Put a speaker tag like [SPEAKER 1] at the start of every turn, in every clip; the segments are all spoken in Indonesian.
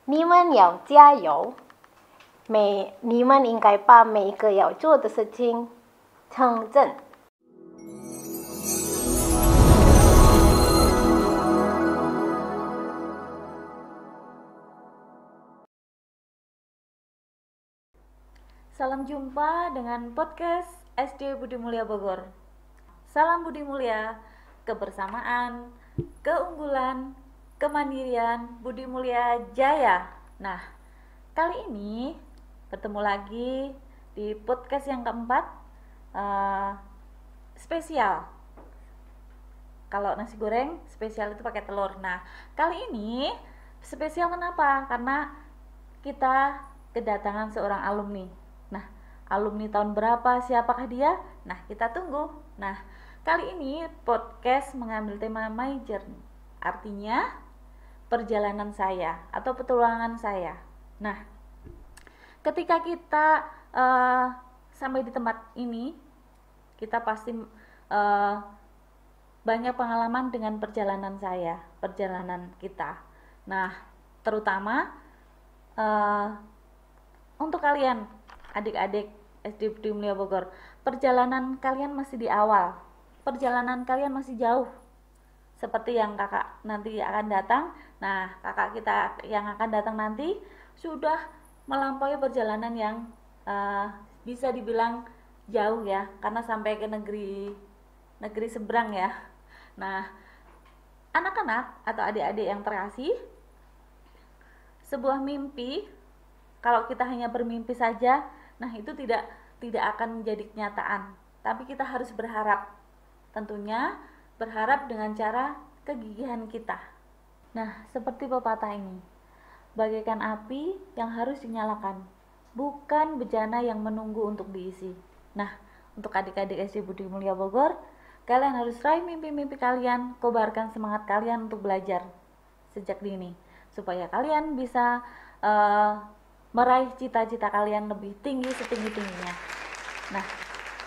[SPEAKER 1] 你们要加油，你们应该把每一个要做的事情成真。
[SPEAKER 2] Salam jumpa dengan podcast SD Budi Mulia Bogor. Salam Budi Mulia, kebersamaan, keunggulan, kemandirian Budi Mulia Jaya. Nah, kali ini bertemu lagi di podcast yang keempat, spesial. Kalau nasi goreng spesial itu pakai telur. Nah, kali ini spesial kenapa? Karena kita kedatangan seorang alumni. Nah, alumni tahun berapa? Siapakah dia? Nah, kita tunggu. Nah, kali ini podcast mengambil tema My Journey. Artinya perjalanan saya atau petualangan saya. Nah, ketika kita sampai di tempat ini, kita pasti banyak pengalaman dengan perjalanan saya, perjalanan kita. Nah, terutama untuk kalian adik-adik SD Budi Mulia Bogor, perjalanan kalian masih di awal, perjalanan kalian masih jauh. Seperti yang kakak nanti akan datang. Nah, kakak kita yang akan datang nanti sudah melampaui perjalanan yang bisa dibilang jauh ya, karena sampai ke negeri seberang ya. Nah, anak-anak atau adik-adik yang terkasih, sebuah mimpi, kalau kita hanya bermimpi saja, nah itu tidak akan menjadi kenyataan. Tapi kita harus berharap, tentunya berharap dengan cara kegigihan kita. Nah, seperti pepatah ini, bagaikan api yang harus dinyalakan, bukan bejana yang menunggu untuk diisi. Nah, untuk adik-adik SD Budi Mulia Bogor, kalian harus raih mimpi-mimpi kalian, kobarkan semangat kalian untuk belajar sejak dini, supaya kalian bisa meraih cita-cita kalian lebih tinggi setinggi-tingginya. Nah,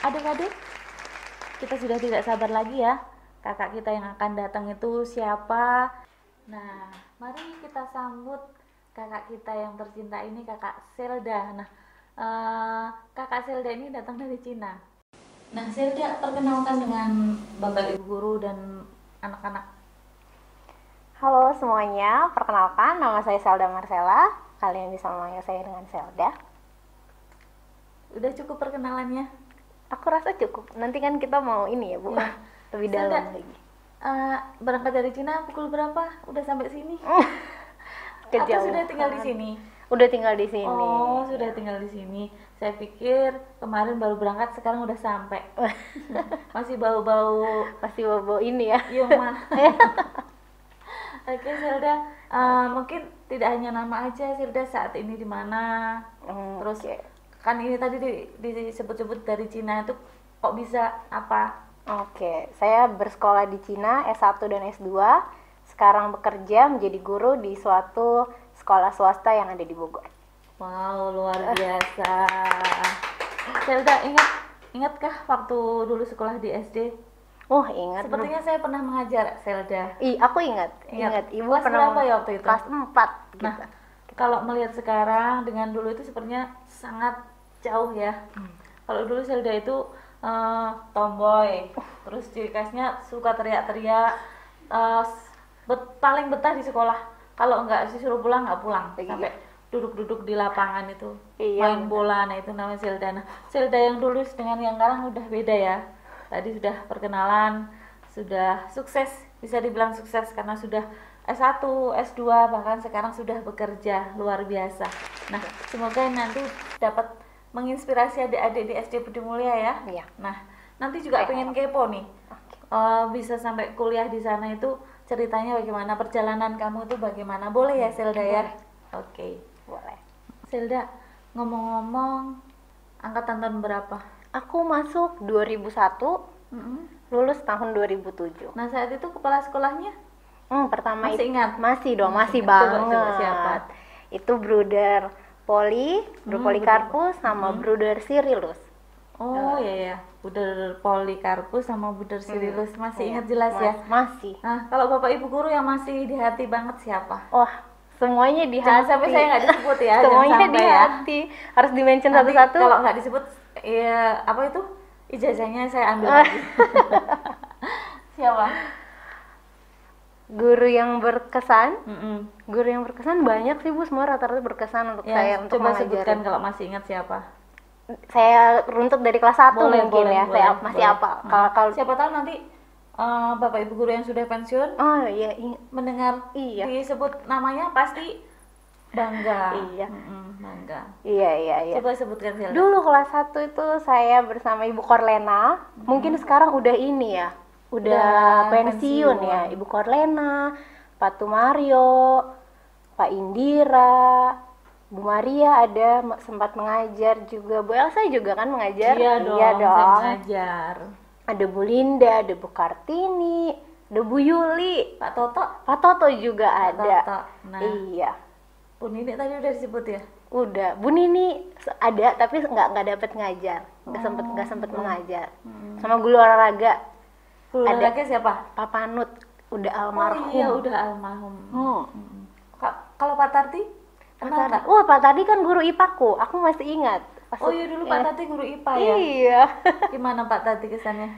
[SPEAKER 2] adik-adik, kita sudah tidak sabar lagi ya. Kakak kita yang akan datang itu siapa? Nah, mari kita sambut kakak kita yang tercinta ini, Kakak Selda. Nah, Kakak Selda ini datang dari Cina. Nah, Selda, perkenalkan dengan Bapak Ibu guru dan anak-anak.
[SPEAKER 1] Halo semuanya, perkenalkan nama saya Selda Marcella. Kalian bisa memanggil saya dengan Selda.
[SPEAKER 2] Udah cukup perkenalannya?
[SPEAKER 1] Aku rasa cukup. Nanti kan kita mau ini ya, Bu.
[SPEAKER 2] Ya.
[SPEAKER 1] Lebih
[SPEAKER 2] Selda,
[SPEAKER 1] dalam lagi.
[SPEAKER 2] Berangkat dari Cina pukul berapa? Udah sampai sini?
[SPEAKER 1] Kejauhan.
[SPEAKER 2] Atau sudah tinggal di sini?
[SPEAKER 1] Udah tinggal di sini.
[SPEAKER 2] Oh, sudah tinggal di sini. Saya pikir kemarin baru berangkat, sekarang udah sampai. Masih bau-bau.
[SPEAKER 1] Masih bau-bau ini ya.
[SPEAKER 2] Iya, mah. Oke, Selda, mungkin tidak hanya nama aja, Selda saat ini di mana? Terus kan ini tadi disebut-sebut dari Cina, itu kok bisa apa?
[SPEAKER 1] Oke, saya bersekolah di Cina S1 dan S2. Sekarang bekerja menjadi guru di suatu sekolah swasta yang ada di Bogor.
[SPEAKER 2] Wow, luar biasa. Selda, ingatkah waktu dulu sekolah di SD?
[SPEAKER 1] Oh, ingat.
[SPEAKER 2] Sepertinya saya pernah mengajar, Selda.
[SPEAKER 1] Aku ingat. Ibu
[SPEAKER 2] Kelas
[SPEAKER 1] pernah
[SPEAKER 2] berapa ya waktu itu?
[SPEAKER 1] Kelas 4 gitu.
[SPEAKER 2] Nah, kalau melihat sekarang dengan dulu itu sepertinya sangat jauh ya. Kalau dulu Selda itu tomboy, terus ciri khasnya suka teriak-teriak, paling betah di sekolah. Kalau nggak disuruh pulang nggak pulang, sampai duduk-duduk di lapangan itu main bola. Nah, itu namanya Selda. Nah, Selda yang dulu dengan yang sekarang udah beda ya. Tadi sudah perkenalan, sudah sukses, bisa dibilang sukses karena sudah S1, S2, bahkan sekarang sudah bekerja, luar biasa. Nah, semoga nanti dapat menginspirasi adik-adik di SD Budi Mulia ya.
[SPEAKER 1] Iya.
[SPEAKER 2] Nah, nanti juga pengen kepo nih, bisa sampai kuliah di sana itu ceritanya bagaimana, perjalanan kamu itu bagaimana, boleh ya Selda ya? Oke.
[SPEAKER 1] Boleh.
[SPEAKER 2] Selda, ngomong-ngomong, angkatan tahun berapa?
[SPEAKER 1] Aku masuk 2001, lulus tahun 2007.
[SPEAKER 2] Nah, saat itu kepala sekolahnya?
[SPEAKER 1] Pertama
[SPEAKER 2] Masih ingat?
[SPEAKER 1] Masih dong, masih
[SPEAKER 2] Coba
[SPEAKER 1] banget.
[SPEAKER 2] siapa?
[SPEAKER 1] Itu Bruder Bro Polikarpus sama Bruder Cyrillus.
[SPEAKER 2] Oh iya ya, Bruder Polikarpus sama Bruder Cyrillus, masih ingat jelas ya?
[SPEAKER 1] Masih.
[SPEAKER 2] Nah, kalau Bapak Ibu guru yang masih di hati banget siapa?
[SPEAKER 1] Wah, Semuanya di
[SPEAKER 2] Jangan
[SPEAKER 1] hati.
[SPEAKER 2] sampai saya nggak disebut ya.
[SPEAKER 1] Semuanya
[SPEAKER 2] jangan
[SPEAKER 1] di
[SPEAKER 2] sampai ya.
[SPEAKER 1] hati. Harus di-mention
[SPEAKER 2] Nanti
[SPEAKER 1] satu-satu.
[SPEAKER 2] kalau nggak disebut, ya apa itu? Ijazahnya saya ambil lagi. Siapa?
[SPEAKER 1] Guru yang berkesan.
[SPEAKER 2] Mm-mm.
[SPEAKER 1] Guru yang berkesan banyak sih Bu, semua rata-rata berkesan untuk saya untuk
[SPEAKER 2] coba
[SPEAKER 1] mengajar.
[SPEAKER 2] sebutkan kalau masih ingat siapa.
[SPEAKER 1] Saya runtut dari kelas 1
[SPEAKER 2] Boleh,
[SPEAKER 1] mungkin
[SPEAKER 2] boleh,
[SPEAKER 1] ya. Saya
[SPEAKER 2] boleh,
[SPEAKER 1] masih
[SPEAKER 2] boleh.
[SPEAKER 1] apa? Kalau
[SPEAKER 2] Siapa tahu nanti bapak ibu guru yang sudah pensiun
[SPEAKER 1] oh iya,
[SPEAKER 2] mendengar
[SPEAKER 1] Iya.
[SPEAKER 2] disebut namanya pasti bangga.
[SPEAKER 1] Iya.
[SPEAKER 2] Bangga.
[SPEAKER 1] iya.
[SPEAKER 2] Coba sebutkan Zelda.
[SPEAKER 1] Dulu kelas 1 itu saya bersama Ibu Korlena. Mungkin sekarang udah ini ya. Udah pensiun ya. Ibu Korlena, Pak Tumario, Pak Indira, Bu Maria ada sempat mengajar juga. Bu Elsa juga kan mengajar?
[SPEAKER 2] Iya dong, saya mengajar.
[SPEAKER 1] Ada Bu Linda, ada Bu Kartini, ada Bu Yuli,
[SPEAKER 2] Pak Toto.
[SPEAKER 1] Pak Toto juga ada.
[SPEAKER 2] Toto. Nah,
[SPEAKER 1] Iya.
[SPEAKER 2] Bu Nini tadi udah disebut ya?
[SPEAKER 1] Udah, Bu Nini ada tapi nggak dapet ngajar, nggak sempet mengajar. Sama guru olahraga,
[SPEAKER 2] Guru
[SPEAKER 1] Ada.
[SPEAKER 2] olahraga siapa?
[SPEAKER 1] Pak Panut, udah
[SPEAKER 2] Oh
[SPEAKER 1] almarhum.
[SPEAKER 2] iya, udah almarhum.
[SPEAKER 1] Hmm.
[SPEAKER 2] Kalau Pak Tarti? Kenal nggak?
[SPEAKER 1] Wah, Pak Tadi kan guru IPA-ku, aku masih ingat.
[SPEAKER 2] Oh iya, dulu Pak Tarti guru IPA ya?
[SPEAKER 1] Iya,
[SPEAKER 2] Gimana Pak Tarti kesannya?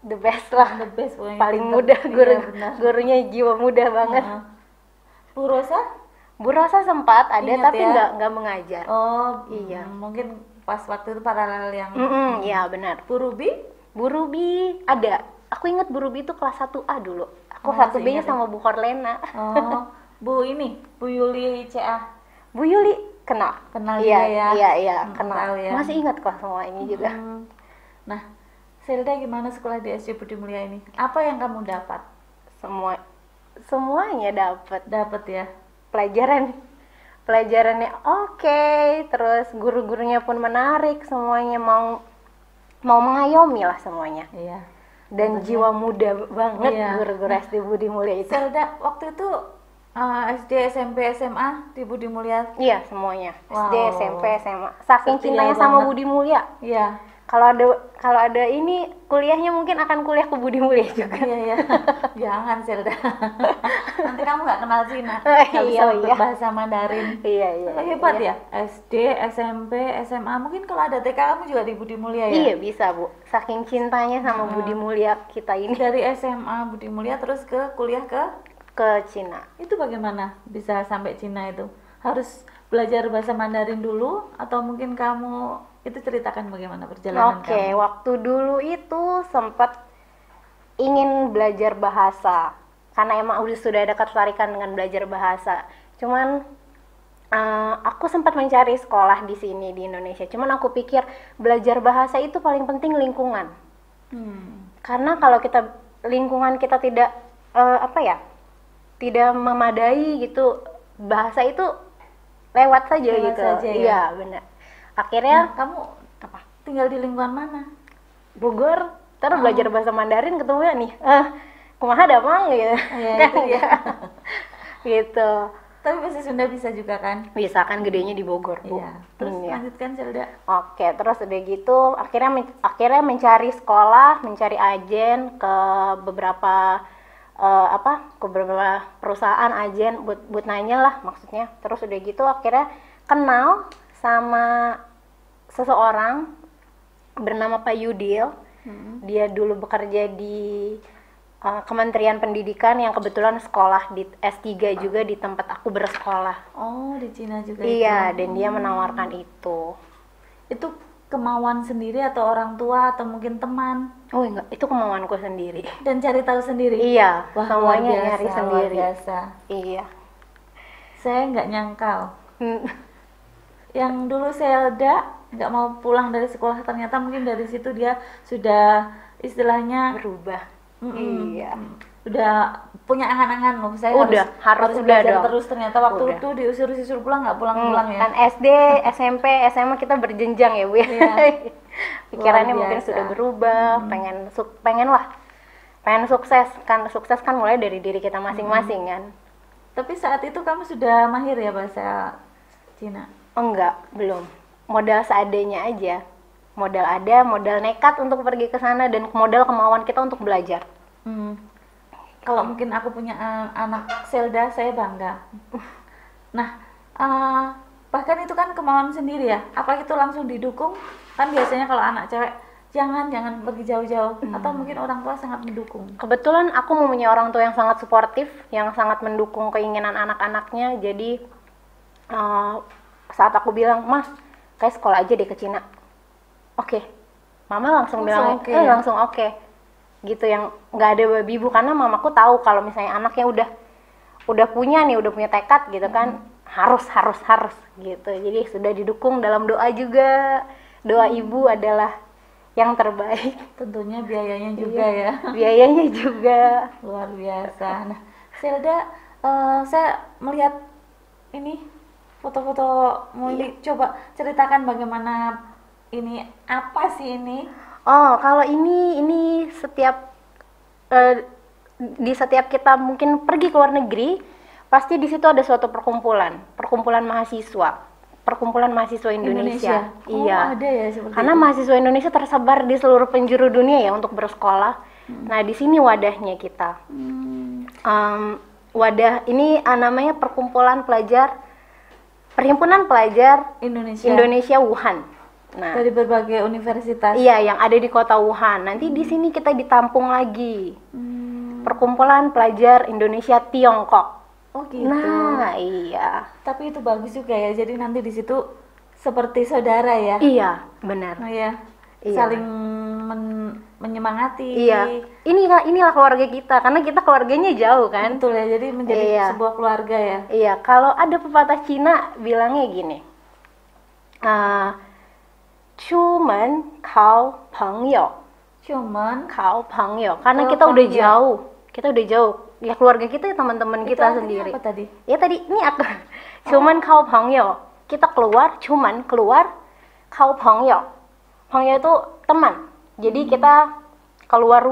[SPEAKER 1] the best lah.
[SPEAKER 2] The best pokoknya.
[SPEAKER 1] Paling
[SPEAKER 2] Pinter.
[SPEAKER 1] muda
[SPEAKER 2] Iya, benar.
[SPEAKER 1] gurunya jiwa muda banget.
[SPEAKER 2] Heeh. Bu Rosa?
[SPEAKER 1] Bu Rosa sempat ada
[SPEAKER 2] Ingat
[SPEAKER 1] tapi
[SPEAKER 2] ya?
[SPEAKER 1] nggak mengajar.
[SPEAKER 2] Oh
[SPEAKER 1] Iya.
[SPEAKER 2] Mungkin pas waktu itu paralel yang
[SPEAKER 1] Iya benar.
[SPEAKER 2] Bu Ruby?
[SPEAKER 1] Bu Ruby ada. Aku ingat Bu Ruby itu kelas 1A dulu. Aku
[SPEAKER 2] Oh,
[SPEAKER 1] 1B-nya
[SPEAKER 2] masih ingat
[SPEAKER 1] sama Bu Korlena.
[SPEAKER 2] Oh, Bu ini, Bu Yuli CA.
[SPEAKER 1] Bu Yuli kenal.
[SPEAKER 2] Kenal
[SPEAKER 1] Iya,
[SPEAKER 2] juga ya?
[SPEAKER 1] Iya,
[SPEAKER 2] Tahu
[SPEAKER 1] kenal.
[SPEAKER 2] ya.
[SPEAKER 1] Masih ingat kok semua ini juga.
[SPEAKER 2] Nah, Zelda gimana sekolah di SD Budi Mulia ini? Apa yang kamu dapat?
[SPEAKER 1] Semuanya dapat.
[SPEAKER 2] Dapat ya?
[SPEAKER 1] Pelajarannya oke, terus guru-gurunya pun menarik, semuanya mau mengayomi lah semuanya.
[SPEAKER 2] Iya.
[SPEAKER 1] Dan jiwa muda banget
[SPEAKER 2] Iya.
[SPEAKER 1] guru-guru SD Budi Mulia itu.
[SPEAKER 2] Zelda waktu itu SD, SMP, SMA di Budi Mulia.
[SPEAKER 1] Iya, semuanya.
[SPEAKER 2] Wow.
[SPEAKER 1] SD, SMP, SMA. Saking
[SPEAKER 2] Setia
[SPEAKER 1] cintanya sama
[SPEAKER 2] banget.
[SPEAKER 1] Budi Mulia.
[SPEAKER 2] Iya.
[SPEAKER 1] Kalau ada ini kuliahnya mungkin akan kuliah ke Budi Mulia juga.
[SPEAKER 2] Iya. Jangan Zelda. Nanti kamu nggak kenal Cina.
[SPEAKER 1] Oh,
[SPEAKER 2] Nggak bisa
[SPEAKER 1] iya.
[SPEAKER 2] bahasa Mandarin.
[SPEAKER 1] Iya.
[SPEAKER 2] Hebat ya. SD, SMP, SMA. Mungkin kalau ada TK kamu juga di Budi Mulia ya?
[SPEAKER 1] Iya, bisa, Bu. Saking cintanya sama Budi Mulia kita ini
[SPEAKER 2] Dari SMA Budi Mulia terus ke kuliah
[SPEAKER 1] ke Cina.
[SPEAKER 2] itu bagaimana bisa sampai Cina itu? Harus belajar bahasa Mandarin dulu atau mungkin kamu itu ceritakan bagaimana perjalanan
[SPEAKER 1] Oke,
[SPEAKER 2] kamu?
[SPEAKER 1] waktu dulu itu sempat ingin belajar bahasa karena emang sudah ada ketertarikan dengan belajar bahasa. Cuman aku sempat mencari sekolah di sini di Indonesia. Cuman aku pikir belajar bahasa itu paling penting lingkungan. Karena kalau lingkungan kita tidak tidak memadai gitu, bahasa itu lewat saja
[SPEAKER 2] Lewat
[SPEAKER 1] gitu.
[SPEAKER 2] saja ya?
[SPEAKER 1] Iya, benar. Akhirnya
[SPEAKER 2] Kamu tinggal di lingkungan mana?
[SPEAKER 1] Bogor, terus belajar bahasa Mandarin ketemunya nih, kumaha ada mang gitu,
[SPEAKER 2] Iya,
[SPEAKER 1] kan
[SPEAKER 2] itu ya.
[SPEAKER 1] gitu.
[SPEAKER 2] Tapi bahasa Sunda bisa juga kan?
[SPEAKER 1] Bisa kan gedenya di Bogor, Bu.
[SPEAKER 2] Iya. Terus
[SPEAKER 1] Iya.
[SPEAKER 2] lanjutkan Zelda.
[SPEAKER 1] Oke, terus udah gitu, akhirnya mencari sekolah, mencari agen ke beberapa ke beberapa perusahaan agen buat nanya lah maksudnya. Terus udah gitu akhirnya kenal sama seseorang bernama Pak Yudil. Dia dulu bekerja di Kementerian Pendidikan yang kebetulan sekolah di S3 juga di tempat aku bersekolah.
[SPEAKER 2] Oh, di Cina juga
[SPEAKER 1] Iya,
[SPEAKER 2] itu.
[SPEAKER 1] dan dia menawarkan itu.
[SPEAKER 2] Itu kemauan sendiri atau orang tua atau mungkin teman
[SPEAKER 1] Oh enggak, itu kemauanku sendiri.
[SPEAKER 2] dan cari tahu sendiri?
[SPEAKER 1] Iya,
[SPEAKER 2] Wah,
[SPEAKER 1] semuanya
[SPEAKER 2] luar biasa,
[SPEAKER 1] nyari sendiri.
[SPEAKER 2] luar biasa.
[SPEAKER 1] Iya.
[SPEAKER 2] Saya nggak nyangkal.
[SPEAKER 1] Hmm.
[SPEAKER 2] Yang dulu Zelda nggak mau pulang dari sekolah, ternyata mungkin dari situ dia sudah istilahnya
[SPEAKER 1] Berubah.
[SPEAKER 2] Mm-mm.
[SPEAKER 1] Iya.
[SPEAKER 2] udah punya angan-angan loh. Saya
[SPEAKER 1] Udah, harus udah
[SPEAKER 2] belajar
[SPEAKER 1] dong.
[SPEAKER 2] terus. Ternyata waktu
[SPEAKER 1] Udah.
[SPEAKER 2] itu diusir-usir pulang nggak pulang-pulang ya.
[SPEAKER 1] Kan SD, SMP, SMA kita berjenjang ya, Bu.
[SPEAKER 2] Iya.
[SPEAKER 1] Pikirannya
[SPEAKER 2] Luar
[SPEAKER 1] mungkin
[SPEAKER 2] biasa.
[SPEAKER 1] sudah berubah, pengen sukses kan mulai dari diri kita masing-masing kan.
[SPEAKER 2] Tapi saat itu kamu sudah mahir ya bahasa Cina?
[SPEAKER 1] Enggak, belum. Modal seadanya aja. Modal ada, modal nekat untuk pergi ke sana dan modal kemauan kita untuk belajar.
[SPEAKER 2] Kalau mungkin aku punya anak Zelda, saya bangga. Nah, bahkan itu kan kemauan sendiri ya. Apa itu langsung didukung? Kan biasanya kalau anak cewek jangan pergi jauh-jauh, atau mungkin orang tua sangat mendukung.
[SPEAKER 1] Kebetulan aku mempunyai orang tua yang sangat suportif, yang sangat mendukung keinginan anak-anaknya. Jadi saat aku bilang, "Mas, kayak sekolah aja deh ke Cina." Oke. Mama langsung bilang, langsung oke. Gitu, yang nggak ada babi ibu, karena mamaku tahu kalau misalnya anaknya udah punya tekad gitu kan, harus gitu. Jadi sudah didukung dalam doa juga. Doa ibu adalah yang terbaik.
[SPEAKER 2] Tentunya biayanya juga ya.
[SPEAKER 1] Biayanya juga
[SPEAKER 2] luar biasa. Nah, Zelda, saya melihat ini foto-foto Muli. Coba ceritakan bagaimana ini, apa sih ini?
[SPEAKER 1] Oh, kalau ini setiap di setiap kita mungkin pergi ke luar negeri, pasti di situ ada suatu perkumpulan mahasiswa Indonesia.
[SPEAKER 2] Oh,
[SPEAKER 1] iya.
[SPEAKER 2] Ada ya seperti
[SPEAKER 1] Karena
[SPEAKER 2] itu.
[SPEAKER 1] mahasiswa Indonesia tersebar di seluruh penjuru dunia ya untuk bersekolah. Nah, di sini wadahnya kita. Wadah ini namanya Perhimpunan Pelajar Indonesia Wuhan. Nah,
[SPEAKER 2] dari berbagai universitas.
[SPEAKER 1] iya, yang ada di kota Wuhan. Nanti di sini kita ditampung lagi. Perkumpulan Pelajar Indonesia Tiongkok.
[SPEAKER 2] Oh gitu.
[SPEAKER 1] Nah, iya.
[SPEAKER 2] Tapi itu bagus juga ya. Jadi nanti di situ seperti saudara ya.
[SPEAKER 1] Iya, benar.
[SPEAKER 2] Oh ya.
[SPEAKER 1] Iya.
[SPEAKER 2] Saling menyemangati.
[SPEAKER 1] Iya. Inilah keluarga kita, karena kita keluarganya jauh kan.
[SPEAKER 2] Betul ya. Jadi menjadi sebuah keluarga ya.
[SPEAKER 1] Iya, kalau ada pepatah Cina bilangnya gini. Cuman kau pengyo. Karena kita udah jauh. Ya keluarga kita ya teman-teman kita sendiri.
[SPEAKER 2] Apa tadi?
[SPEAKER 1] Ya tadi ini aku. Cuman kau pengyo. Kita keluar kau pengyo. Pengyo itu teman. Jadi kita keluar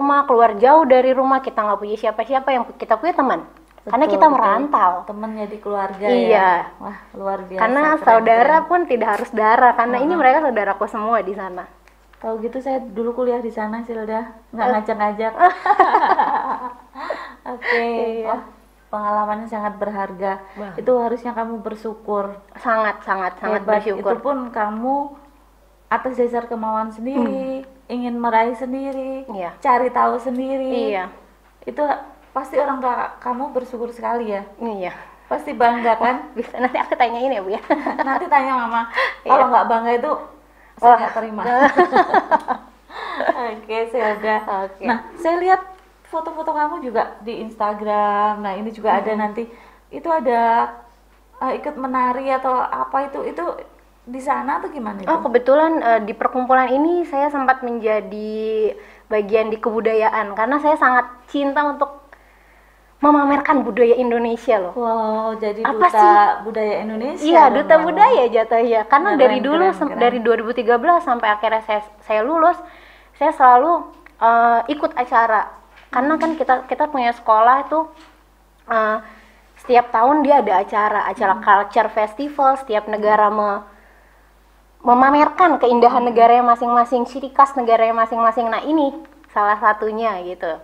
[SPEAKER 1] jauh dari rumah, kita nggak punya siapa-siapa, yang kita punya teman. Karena kita merantau.
[SPEAKER 2] Teman jadi keluarga
[SPEAKER 1] ya.
[SPEAKER 2] Wah, luar biasa.
[SPEAKER 1] Karena saudara pun tidak harus darah, karena ini mereka saudaraku semua di sana.
[SPEAKER 2] Kalau gitu saya dulu kuliah di sana, Zelda. Nggak ngajak-ngajak. Oke. Wah, pengalamannya sangat berharga. Itu harusnya kamu bersyukur.
[SPEAKER 1] Sangat bersyukur.
[SPEAKER 2] Itu pun kamu atas dasar kemauan sendiri, ingin meraih sendiri, cari tahu sendiri.
[SPEAKER 1] Iya.
[SPEAKER 2] Itu pasti orang tua kamu bersyukur sekali ya.
[SPEAKER 1] Iya.
[SPEAKER 2] Pasti bangga kan?
[SPEAKER 1] Bisa, nanti aku tanyain ya Bu ya.
[SPEAKER 2] Nanti tanya Mama. Kalau nggak bangga itu saya nggak terima. Oke, Zelda. Nah, saya lihat foto-foto kamu juga di Instagram. Nah, ini juga ada nanti. Itu ada ikut menari atau apa itu di sana atau gimana itu?
[SPEAKER 1] Oh, kebetulan di perkumpulan ini saya sempat menjadi bagian di kebudayaan, karena saya sangat cinta untuk memamerkan budaya Indonesia loh.
[SPEAKER 2] Wow, jadi
[SPEAKER 1] apa
[SPEAKER 2] duta
[SPEAKER 1] sih?
[SPEAKER 2] Budaya Indonesia.
[SPEAKER 1] Iya, duta budaya jatuhnya. Karena
[SPEAKER 2] Keren,
[SPEAKER 1] dari dulu, dari 2013 sampai akhirnya saya lulus, saya selalu ikut acara. Karena kan kita punya sekolah itu setiap tahun dia ada acara culture festival, setiap negara memamerkan keindahan negaranya masing-masing, ciri khas negaranya masing-masing. Nah, ini salah satunya gitu.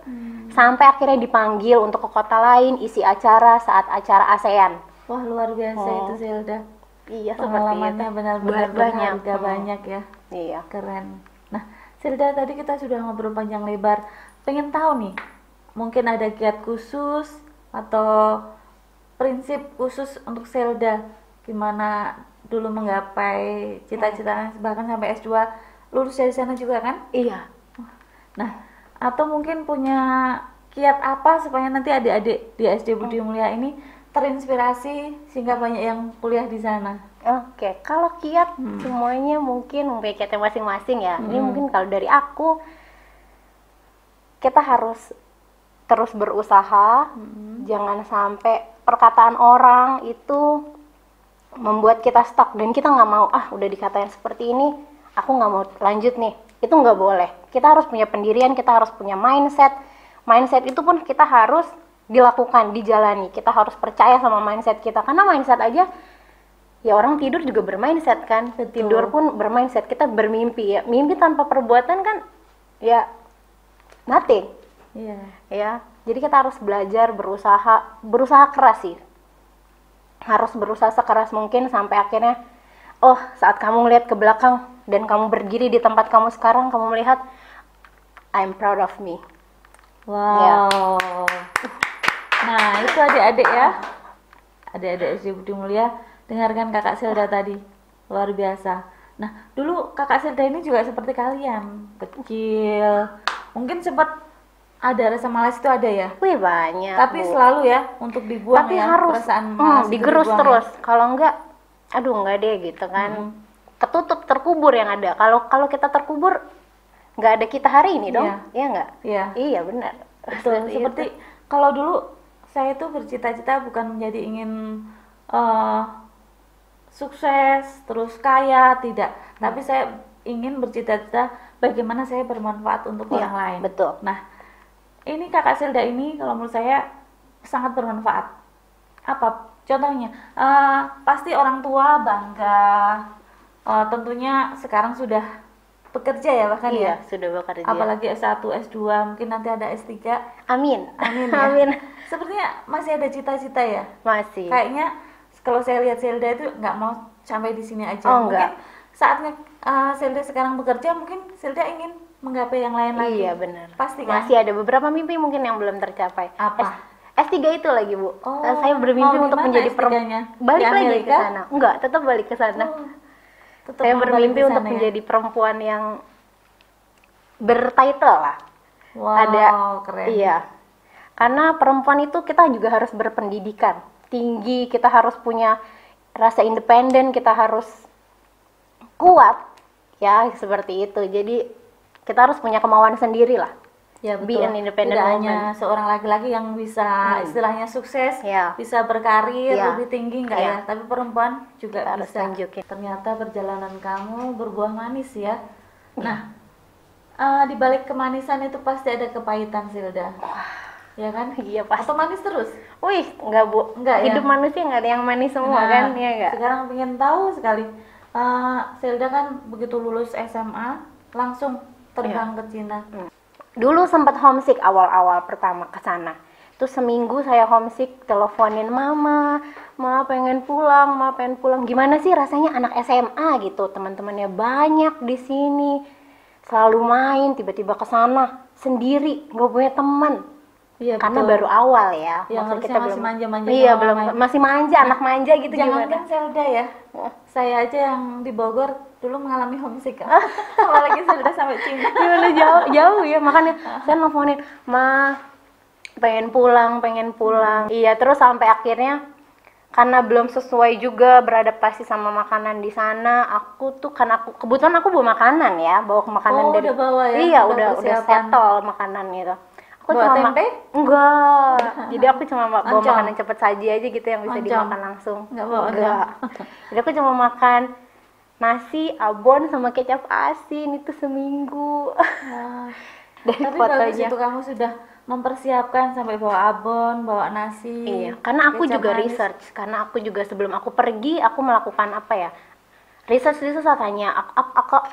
[SPEAKER 1] Sampai akhirnya dipanggil untuk ke kota lain, isi acara saat acara ASEAN.
[SPEAKER 2] Wah, luar biasa itu Zelda.
[SPEAKER 1] Iya,
[SPEAKER 2] pengalamannya benar-benar berharga banyak ya.
[SPEAKER 1] Iya.
[SPEAKER 2] Keren. Nah, Zelda, tadi kita sudah ngobrol panjang lebar. Pengen tahu nih, mungkin ada kiat khusus atau prinsip khusus untuk Zelda, gimana dulu menggapai cita-citanya bahkan sampai S2, lulus dari sana juga kan?
[SPEAKER 1] Iya.
[SPEAKER 2] Nah, atau mungkin punya kiat apa supaya nanti adik-adik di SD Budi Mulia ini terinspirasi sehingga banyak yang kuliah di sana?
[SPEAKER 1] Oke, kalau kiat semuanya mungkin mempunyai kiatnya masing-masing ya. Ini mungkin kalau dari aku, kita harus terus berusaha, jangan sampai perkataan orang itu membuat kita stuck dan kita nggak mau, udah dikatain seperti ini, aku nggak mau lanjut nih. Itu nggak boleh. Kita harus punya pendirian, kita harus punya mindset. Mindset itu pun kita harus dilakukan, dijalani. Kita harus percaya sama mindset kita, karena mindset aja, ya orang tidur juga bermindset kan.
[SPEAKER 2] Betul.
[SPEAKER 1] Tidur pun bermindset. Kita bermimpi ya. Mimpi tanpa perbuatan kan ya nothing.
[SPEAKER 2] Iya.
[SPEAKER 1] Ya. Jadi kita harus belajar, berusaha keras sih. Harus berusaha sekeras mungkin sampai akhirnya, oh saat kamu melihat ke belakang dan kamu berdiri di tempat kamu sekarang, kamu melihat, I'm proud of me.
[SPEAKER 2] Wow. Nah, itu adik-adik ya. Adik-adik SD Budi Mulia, dengarkan Kakak Silda tadi. Luar biasa. Nah, dulu Kakak Silda ini juga seperti kalian, kecil. Mungkin sempat ada rasa malas itu ada ya.
[SPEAKER 1] Wih banyak.
[SPEAKER 2] Tapi
[SPEAKER 1] Bu.
[SPEAKER 2] selalu ya untuk dibuang
[SPEAKER 1] Tapi
[SPEAKER 2] ya
[SPEAKER 1] harus
[SPEAKER 2] perasaan malas itu
[SPEAKER 1] digerus
[SPEAKER 2] dibuang
[SPEAKER 1] terus. Kalau enggak, aduh enggak deh gitu kan. Ketutup, terkubur yang ada. Kalau kita terkubur, nggak ada kita hari ini dong.
[SPEAKER 2] Iya.
[SPEAKER 1] Iya nggak?
[SPEAKER 2] Iya.
[SPEAKER 1] Iya benar.
[SPEAKER 2] Betul. Seperti kalau dulu saya itu bercita-cita bukan menjadi ingin sukses terus kaya, tidak. Tapi saya ingin bercita-cita bagaimana saya bermanfaat untuk
[SPEAKER 1] Iya,
[SPEAKER 2] orang lain.
[SPEAKER 1] betul.
[SPEAKER 2] Nah, ini Kakak Silda ini kalau menurut saya sangat bermanfaat. Apa contohnya? Pasti orang tua bangga. Tentunya sekarang sudah bekerja ya bahkan
[SPEAKER 1] Iya,
[SPEAKER 2] ya.
[SPEAKER 1] sudah bekerja.
[SPEAKER 2] Apalagi S1, S2, mungkin nanti ada S3.
[SPEAKER 1] Amin.
[SPEAKER 2] Amin ya.
[SPEAKER 1] Amin.
[SPEAKER 2] Sepertinya masih ada cita-cita ya.
[SPEAKER 1] Masih.
[SPEAKER 2] Kayaknya kalau saya lihat Silda itu nggak mau sampai di sini aja.
[SPEAKER 1] Oh,
[SPEAKER 2] Mungkin
[SPEAKER 1] enggak.
[SPEAKER 2] saatnya Silda sekarang bekerja, mungkin Silda ingin menggapai yang lain lagi.
[SPEAKER 1] Iya benar.
[SPEAKER 2] Pasti kan?
[SPEAKER 1] Masih ada beberapa mimpi mungkin yang belum tercapai.
[SPEAKER 2] Apa?
[SPEAKER 1] S3 itu lagi Bu.
[SPEAKER 2] Oh,
[SPEAKER 1] Saya bermimpi
[SPEAKER 2] mau di
[SPEAKER 1] untuk
[SPEAKER 2] mana
[SPEAKER 1] menjadi
[SPEAKER 2] S3-nya?
[SPEAKER 1] balik
[SPEAKER 2] Di
[SPEAKER 1] lagi ke
[SPEAKER 2] Amerika?
[SPEAKER 1] sana. Enggak, tetap balik ke sana.
[SPEAKER 2] Oh, tetap
[SPEAKER 1] Saya
[SPEAKER 2] mau balik
[SPEAKER 1] bermimpi
[SPEAKER 2] ke
[SPEAKER 1] untuk
[SPEAKER 2] sana ya?
[SPEAKER 1] menjadi perempuan yang bertitle lah.
[SPEAKER 2] Wow,
[SPEAKER 1] Ada.
[SPEAKER 2] keren.
[SPEAKER 1] Iya. Karena perempuan itu kita juga harus berpendidikan tinggi, kita harus punya rasa independen, kita harus kuat. Ya, seperti itu. Jadi kita harus punya kemauan sendiri lah.
[SPEAKER 2] Ya
[SPEAKER 1] Be
[SPEAKER 2] betul.
[SPEAKER 1] an independent
[SPEAKER 2] Tidak
[SPEAKER 1] woman.
[SPEAKER 2] hanya seorang laki-laki yang bisa istilahnya sukses,
[SPEAKER 1] Ya.
[SPEAKER 2] bisa berkarir
[SPEAKER 1] Ya.
[SPEAKER 2] lebih tinggi enggak
[SPEAKER 1] Ya.
[SPEAKER 2] ya? Tapi perempuan juga
[SPEAKER 1] Kita harus
[SPEAKER 2] bisa.
[SPEAKER 1] tunjukin.
[SPEAKER 2] Ternyata perjalanan kamu berbuah manis ya. Nah, di balik kemanisan itu pasti ada kepahitan Silda. Ya kan?
[SPEAKER 1] Iya pasti.
[SPEAKER 2] Atau manis terus?
[SPEAKER 1] Wih, enggak Bu.
[SPEAKER 2] Enggak, ya?
[SPEAKER 1] Hidup manusia enggak ada yang manis semua
[SPEAKER 2] Nah,
[SPEAKER 1] kan, ya enggak?
[SPEAKER 2] sekarang pengen tahu sekali. Silda kan begitu lulus SMA langsung terbang ke Cina.
[SPEAKER 1] Dulu sempat homesick awal-awal pertama ke sana. Itu seminggu saya homesick, teleponin mama, ma pengen pulang, ma pengen pulang. Gimana sih rasanya anak SMA gitu, teman-temannya banyak di sini, selalu main, tiba-tiba ke sana sendiri, nggak punya teman.
[SPEAKER 2] Iya,
[SPEAKER 1] Karena
[SPEAKER 2] betul.
[SPEAKER 1] baru awal ya.
[SPEAKER 2] Yang
[SPEAKER 1] Maksud
[SPEAKER 2] harusnya masih manja-manja
[SPEAKER 1] Iya,
[SPEAKER 2] sama
[SPEAKER 1] belum
[SPEAKER 2] main.
[SPEAKER 1] masih manja, anak manja gitu
[SPEAKER 2] Jangan
[SPEAKER 1] gimana?
[SPEAKER 2] kan Zelda ya, saya aja yang di Bogor dulu mengalami homesick. Apalagi Zelda sampai Cina.
[SPEAKER 1] Gimana jauh ya, makanya saya nelfonin, ma pengen pulang. Iya, terus sampai akhirnya karena belum sesuai juga beradaptasi sama makanan di sana, aku tuh kan kebetulan aku bawa makanan ya, bawa makanan dari
[SPEAKER 2] Udah bawa ya?
[SPEAKER 1] Iya,
[SPEAKER 2] Udah
[SPEAKER 1] udah
[SPEAKER 2] persiapan.
[SPEAKER 1] settle makanan gitu. Aku
[SPEAKER 2] Bawa
[SPEAKER 1] cuma
[SPEAKER 2] tempe?
[SPEAKER 1] enggak. Jadi aku cuma bawa
[SPEAKER 2] Oncom?
[SPEAKER 1] makanan cepet saji aja gitu yang bisa
[SPEAKER 2] Oncom?
[SPEAKER 1] dimakan langsung.
[SPEAKER 2] Nggak bawa
[SPEAKER 1] Enggak. Jadi aku cuma makan nasi, abon sama kecap asin itu seminggu.
[SPEAKER 2] Wah.
[SPEAKER 1] Dari
[SPEAKER 2] Tapi bagus
[SPEAKER 1] fotonya.
[SPEAKER 2] itu kamu sudah mempersiapkan sampai bawa abon, bawa nasi.
[SPEAKER 1] Iya, karena aku
[SPEAKER 2] kecap
[SPEAKER 1] juga
[SPEAKER 2] manis.
[SPEAKER 1] research, karena aku juga sebelum aku pergi, aku melakukan apa ya? Research saya tanya,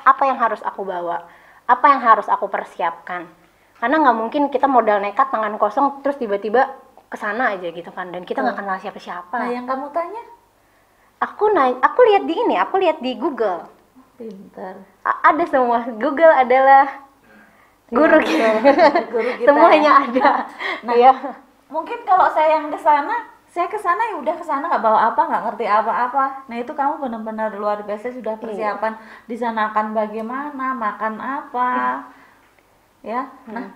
[SPEAKER 1] apa yang harus aku bawa? Apa yang harus aku persiapkan? Karena nggak mungkin kita modal nekat tangan kosong terus tiba-tiba kesana aja gitu kan, dan kita nggak kenal siapa-siapa.
[SPEAKER 2] Nah, yang kamu tanya?
[SPEAKER 1] Aku lihat di ini, aku lihat di Google.
[SPEAKER 2] Pintar.
[SPEAKER 1] Ada semua. Google adalah guru kita.
[SPEAKER 2] Guru kita
[SPEAKER 1] Semuanya
[SPEAKER 2] ya.
[SPEAKER 1] ada.
[SPEAKER 2] Nah,
[SPEAKER 1] Iya.
[SPEAKER 2] mungkin kalau saya yang saya ke sana ya udah ke sana nggak bawa apa, nggak ngerti apa-apa. Nah, itu kamu benar-benar luar biasa sudah persiapan di sana akan bagaimana, makan apa. Ya. Nah,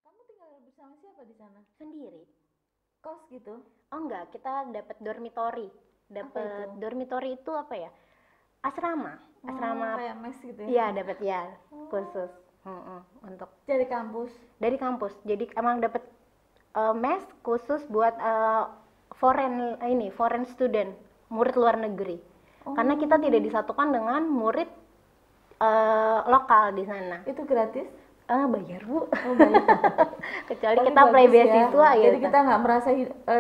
[SPEAKER 2] kamu tinggal bersama siapa di sana?
[SPEAKER 1] Sendiri.
[SPEAKER 2] Kos gitu.
[SPEAKER 1] Oh enggak, kita dapat dormitory. Dapat
[SPEAKER 2] itu?
[SPEAKER 1] dormitory itu apa ya? Asrama. Asrama.
[SPEAKER 2] Kayak mes gitu ya.
[SPEAKER 1] Iya, dapat ya, khusus. Untuk
[SPEAKER 2] Dari kampus.
[SPEAKER 1] dari kampus. Jadi emang dapat mes khusus buat foreign student, murid luar negeri. Karena kita tidak disatukan dengan murid lokal di sana.
[SPEAKER 2] Itu gratis?
[SPEAKER 1] Bayar Bu.
[SPEAKER 2] Oh, bayar.
[SPEAKER 1] Kecuali
[SPEAKER 2] Tapi
[SPEAKER 1] kita play
[SPEAKER 2] bagus ya.
[SPEAKER 1] beasiswa ya.
[SPEAKER 2] Jadi kita nggak merasa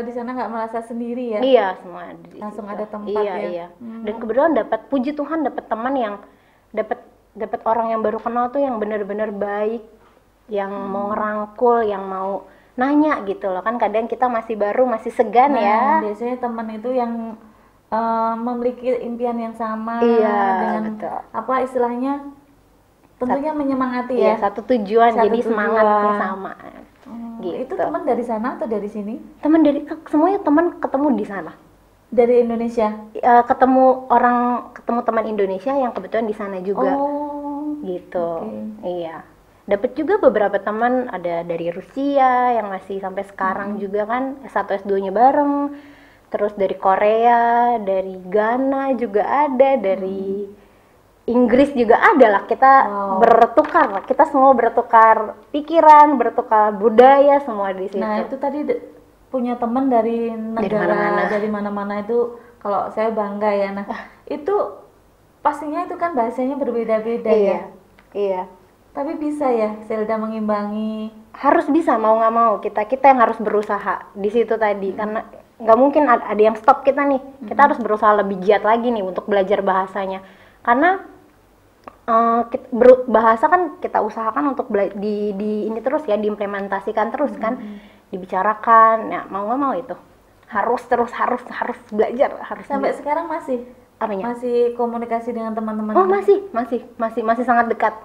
[SPEAKER 2] di sana nggak merasa sendiri ya.
[SPEAKER 1] Iya, semua ada di
[SPEAKER 2] Langsung
[SPEAKER 1] situ.
[SPEAKER 2] ada tempat
[SPEAKER 1] iya,
[SPEAKER 2] ya.
[SPEAKER 1] Iya. Dan kebetulan puji Tuhan dapat teman yang dapat orang yang baru kenal tuh yang benar-benar baik, yang mau ngerangkul, yang mau nanya gitu loh, kan kadang kita masih baru, masih segan ya.
[SPEAKER 2] Biasanya teman itu yang memiliki impian yang sama
[SPEAKER 1] Iya,
[SPEAKER 2] dengan
[SPEAKER 1] betul.
[SPEAKER 2] apa istilahnya, tentunya menyemangati
[SPEAKER 1] Iya,
[SPEAKER 2] ya.
[SPEAKER 1] satu tujuan,
[SPEAKER 2] Satu
[SPEAKER 1] jadi semangatnya
[SPEAKER 2] tujuan.
[SPEAKER 1] sama. Gitu.
[SPEAKER 2] Itu teman dari sana atau dari sini?
[SPEAKER 1] Teman dari semuanya teman ketemu di sana.
[SPEAKER 2] Dari Indonesia.
[SPEAKER 1] Ketemu teman Indonesia yang kebetulan di sana juga.
[SPEAKER 2] Oh,
[SPEAKER 1] Gitu.
[SPEAKER 2] oke.
[SPEAKER 1] Iya. Dapat juga beberapa teman ada dari Rusia yang masih sampai sekarang juga kan S1 S2-nya bareng. Terus dari Korea, dari Ghana juga ada, dari Inggris juga ada lah. Kita bertukar, kita semua bertukar pikiran, bertukar budaya semua di situ.
[SPEAKER 2] Nah, itu tadi punya teman dari negara dari mana-mana itu kalau saya bangga ya. Nah, itu pastinya itu kan bahasanya berbeda-beda ya.
[SPEAKER 1] Iya.
[SPEAKER 2] Tapi bisa ya Zelda mengimbangi.
[SPEAKER 1] Harus bisa, mau nggak mau kita yang harus berusaha di situ tadi, karena nggak mungkin ada yang stop kita nih. Kita harus berusaha lebih giat lagi nih untuk belajar bahasanya, karena bahasa kan kita usahakan untuk di ini terus ya, diimplementasikan terus kan, dibicarakan. Ya mau nggak mau itu harus belajar, harus.
[SPEAKER 2] Sampai sekarang masih
[SPEAKER 1] apanya?
[SPEAKER 2] Masih komunikasi dengan teman-teman.
[SPEAKER 1] Oh, masih sangat dekat.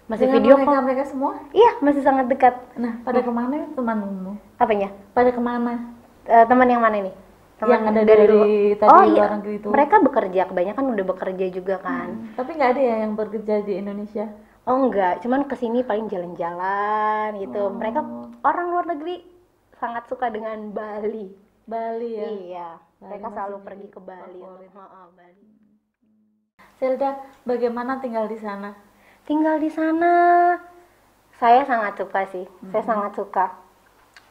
[SPEAKER 1] Masih
[SPEAKER 2] dengan
[SPEAKER 1] video call.
[SPEAKER 2] mereka semua?
[SPEAKER 1] Iya, masih sangat dekat.
[SPEAKER 2] Nah, pada kemana temanmu?
[SPEAKER 1] Apanya?
[SPEAKER 2] Pada kemana?
[SPEAKER 1] Teman yang mana nih? Teman
[SPEAKER 2] yang ada dari tadi luar negeri itu.
[SPEAKER 1] Mereka bekerja, kebanyakan udah bekerja juga kan.
[SPEAKER 2] Tapi nggak ada ya yang bekerja di Indonesia?
[SPEAKER 1] Oh enggak, cuman kesini paling jalan-jalan gitu. Mereka orang luar negeri sangat suka dengan Bali.
[SPEAKER 2] Bali ya?
[SPEAKER 1] Iya, mereka selalu pergi ke Bali. Bali.
[SPEAKER 2] Zelda, bagaimana tinggal di sana?
[SPEAKER 1] Tinggal di sana, saya sangat suka sih. Saya sangat suka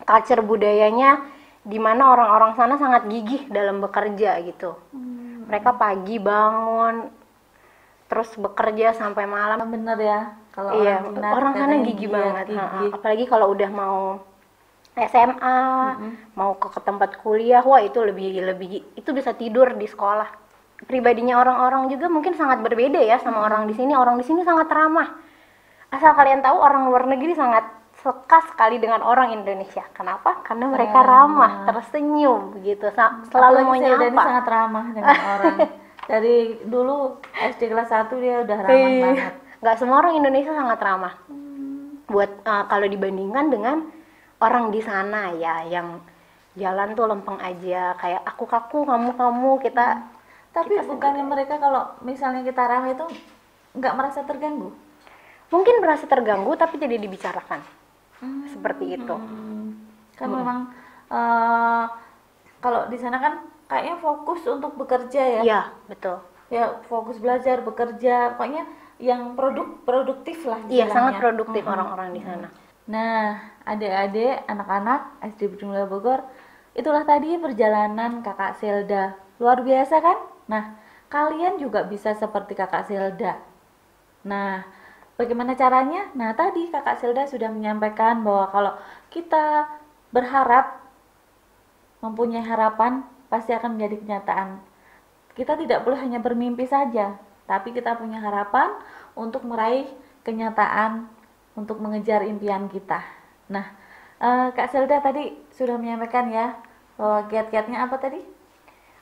[SPEAKER 1] culture budayanya, di mana orang-orang sana sangat gigih dalam bekerja gitu. Mereka pagi bangun, terus bekerja sampai malam.
[SPEAKER 2] Bener ya, kalau
[SPEAKER 1] orang sana gigih banget. Apalagi kalau udah mau SMA, mau ke tempat kuliah, wah itu lebih itu bisa tidur di sekolah. Pribadinya orang-orang juga mungkin sangat berbeda ya sama orang di sini. Orang di sini sangat ramah. Asal kalian tahu, orang luar negeri sangat suka sekali dengan orang Indonesia. Kenapa? Karena mereka ramah, tersenyum gitu, selalu mau nyapa.
[SPEAKER 2] Ini sangat ramah dengan orang. Dari dulu SD kelas 1 dia udah ramah banget.
[SPEAKER 1] Nggak semua orang Indonesia sangat ramah. Buat kalau dibandingkan dengan orang di sana ya, yang jalan tuh lempeng aja, kayak aku kaku, kamu kita.
[SPEAKER 2] Tapi bukannya mereka kalau misalnya kita ramah itu nggak merasa terganggu?
[SPEAKER 1] Mungkin merasa terganggu tapi tidak dibicarakan. Seperti itu.
[SPEAKER 2] Kan memang kalau di sana kan kayaknya fokus untuk bekerja ya?
[SPEAKER 1] Iya, betul.
[SPEAKER 2] Ya fokus belajar, bekerja, pokoknya yang produktif lah.
[SPEAKER 1] Iya, sangat produktif orang-orang di sana.
[SPEAKER 2] Nah, adik-adik, anak-anak SD Budi Mulia Bogor, itulah tadi perjalanan Kakak Zelda. Luar biasa kan? Nah, kalian juga bisa seperti Kakak Zelda. Nah, bagaimana caranya? Nah, tadi Kakak Zelda sudah menyampaikan bahwa kalau kita berharap, mempunyai harapan, pasti akan menjadi kenyataan. Kita tidak boleh hanya bermimpi saja, tapi kita punya harapan untuk meraih kenyataan, untuk mengejar impian kita. Nah, Kak Zelda tadi sudah menyampaikan ya, bahwa kiat-kiatnya apa tadi?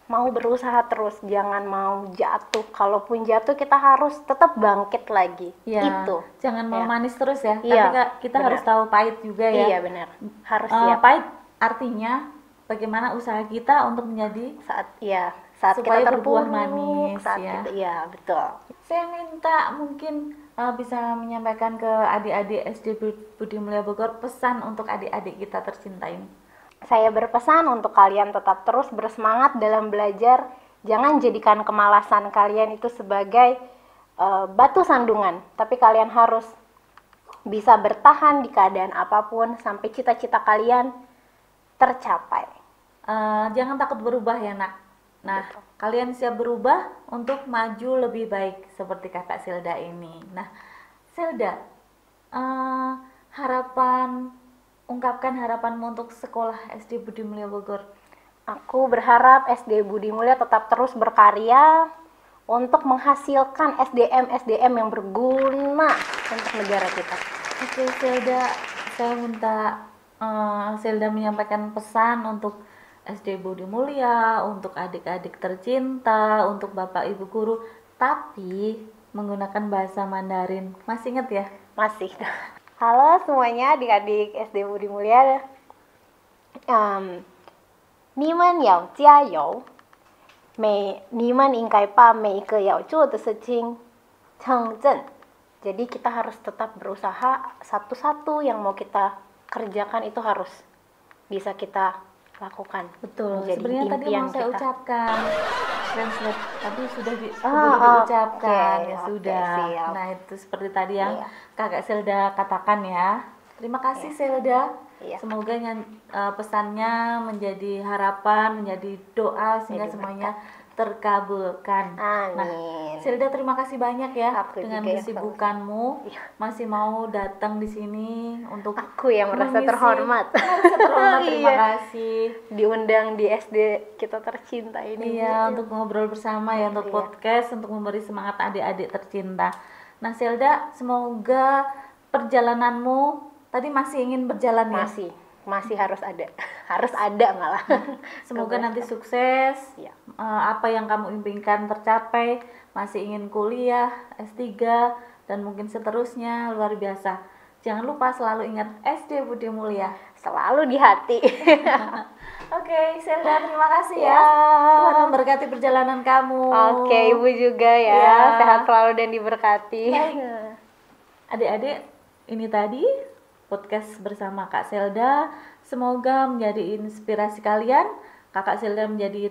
[SPEAKER 1] Mau berusaha terus, jangan mau jatuh. Kalaupun jatuh kita harus tetap bangkit lagi.
[SPEAKER 2] Ya,
[SPEAKER 1] itu.
[SPEAKER 2] Jangan mau manis terus ya.
[SPEAKER 1] Iya,
[SPEAKER 2] tapi kita harus tahu pahit juga ya.
[SPEAKER 1] Iya benar. Harus siap.
[SPEAKER 2] Pahit artinya bagaimana usaha kita untuk menjadi
[SPEAKER 1] saat
[SPEAKER 2] supaya
[SPEAKER 1] kita
[SPEAKER 2] berbuah manis ya.
[SPEAKER 1] Iya betul.
[SPEAKER 2] Saya minta mungkin bisa menyampaikan ke adik-adik SD Budi Mulia Bogor pesan untuk adik-adik kita tercinta ini.
[SPEAKER 1] Saya berpesan untuk kalian tetap terus bersemangat dalam belajar. Jangan jadikan kemalasan kalian itu sebagai batu sandungan. Tapi kalian harus bisa bertahan di keadaan apapun sampai cita-cita kalian tercapai.
[SPEAKER 2] Jangan takut berubah ya nak. Nah, betul. Kalian siap berubah untuk maju lebih baik seperti Kakak Zelda ini. Nah, Zelda, ungkapkan harapanmu untuk sekolah SD Budi Mulia Bogor.
[SPEAKER 1] Aku berharap SD Budi Mulia tetap terus berkarya untuk menghasilkan SDM yang berguna untuk negara kita.
[SPEAKER 2] Oke, Zelda, saya minta Zelda menyampaikan pesan untuk SD Budi Mulia, untuk adik-adik tercinta, untuk Bapak Ibu guru, tapi menggunakan bahasa Mandarin. Masih ingat ya?
[SPEAKER 1] Masih. Halo semuanya adik-adik SD Budi Mulia. 你们要加油，你们应该把每一个要做的事情成真. Jadi kita harus tetap berusaha, satu-satu yang mau kita kerjakan itu harus bisa kita lakukan.
[SPEAKER 2] Betul.
[SPEAKER 1] Menjadi
[SPEAKER 2] Sebenarnya tadi
[SPEAKER 1] impian
[SPEAKER 2] mau saya
[SPEAKER 1] kita.
[SPEAKER 2] ucapkan translate, tapi sudah
[SPEAKER 1] Oh,
[SPEAKER 2] diucapkan.
[SPEAKER 1] oke,
[SPEAKER 2] Ya
[SPEAKER 1] oke,
[SPEAKER 2] sudah.
[SPEAKER 1] siap.
[SPEAKER 2] Nah, itu seperti tadi yang
[SPEAKER 1] Iya.
[SPEAKER 2] Kakak Zelda katakan ya. Terima kasih Zelda.
[SPEAKER 1] Iya.
[SPEAKER 2] Semoga pesannya menjadi harapan, menjadi doa sehingga
[SPEAKER 1] Jadi
[SPEAKER 2] semuanya terkabulkan. Nah,
[SPEAKER 1] Amin.
[SPEAKER 2] Zelda terima kasih banyak ya
[SPEAKER 1] Aku
[SPEAKER 2] dengan
[SPEAKER 1] juga ya,
[SPEAKER 2] kesibukanmu
[SPEAKER 1] Iya.
[SPEAKER 2] masih mau datang di sini untuk
[SPEAKER 1] Aku yang merasa
[SPEAKER 2] mengisi-
[SPEAKER 1] terhormat.
[SPEAKER 2] Merasa terhormat, terima
[SPEAKER 1] Iya.
[SPEAKER 2] kasih.
[SPEAKER 1] Diundang di SD kita tercinta ini.
[SPEAKER 2] Iya, untuk ngobrol bersama ya, untuk
[SPEAKER 1] Iya.
[SPEAKER 2] podcast, untuk memberi semangat adik-adik tercinta. Nah, Zelda, semoga perjalananmu tadi masih ingin berjalan ya.
[SPEAKER 1] Masih harus ada. Harus ada malah.
[SPEAKER 2] Semoga nanti sukses.
[SPEAKER 1] Iya.
[SPEAKER 2] Apa yang kamu impikan tercapai, masih ingin kuliah, S3 dan mungkin seterusnya, luar biasa. Jangan lupa selalu ingat SD Budi Mulia.
[SPEAKER 1] Selalu di hati.
[SPEAKER 2] Oke, Zelda terima kasih ya.
[SPEAKER 1] Ya.
[SPEAKER 2] Tuhan memberkati perjalanan kamu.
[SPEAKER 1] Oke, Ibu juga ya.
[SPEAKER 2] Iya.
[SPEAKER 1] Sehat selalu dan diberkati.
[SPEAKER 2] Baik. Adik-adik, ini tadi podcast bersama Kak Zelda. Semoga menjadi inspirasi kalian. Kakak Zelda menjadi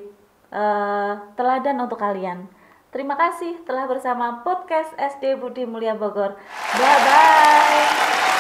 [SPEAKER 2] teladan untuk kalian. Terima kasih telah bersama podcast SD Budi Mulia Bogor. Bye-bye.